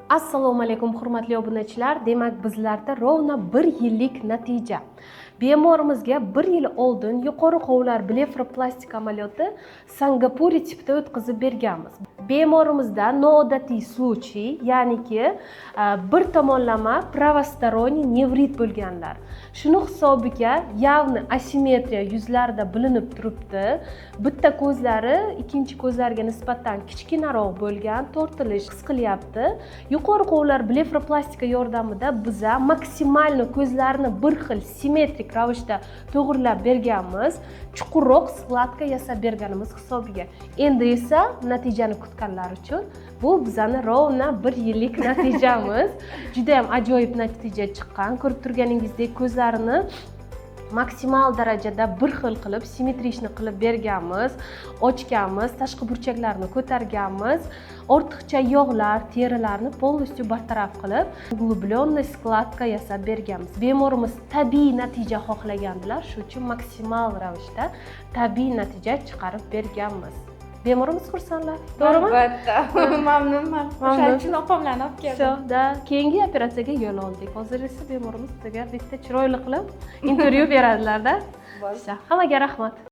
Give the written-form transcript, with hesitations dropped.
Assalomu alaykum hurmatli obunachilar. Demak, bizlarda rovna 1 yillik natija. Bemorimizga 1 yil oldin yuqori qo'llar blefroplastik amaliyoti Singapuriya tipida o'tkazib berganmiz. Bemorimizda noodatiy случай, ya'niki bir tomonlama pravostoronniy nevrit bo'lganlar. Shuni hisobiga yavni asimetriya yuzlarida bilinib turibdi. Bitta ko'zlari ikkinchi ko'zlarga nisbatan kichkinaroq bo'lgan, tortilish his qilyapti. Yuqori qo'llar blefroplastika yordamida biza maksimalni ko'zlarni bir xil simmetrik ravishda to'g'rilab berganmiz, chuqurroq skladka yasab berganimiz hisobiga. Endi esa natijani kutganlar uchun bu bizani rovna 1 yillik natijamiz. Juda ham ajoyib natija chiqqan. Ko'rib turganingizdek ko'zlarini maksimal darajada bir xil qilib, simmetrishni qilib berganmiz, ochganmiz, tashqi burchaklarni ko'targanmiz, ortiqcha yog'lar, terilarni polностью bartaraf qilib, uglublyonniy skladka yasab berganmiz. Bemorimiz tabiiy natija xohlagandilar, shuning uchun maksimal ravishda tabiiy natija chiqarib berganmiz. Bemorimiz xursandlar, to'g'rimi? Albatta, mamnunman. O'shaning uchun opamlarni olib keldim. Keyingi operatsiyaga yo'l oldik. Hozir esa bemorimiz bizga bitta chiroyli qilib intervyu beradilar-da. Hammaga rahmat.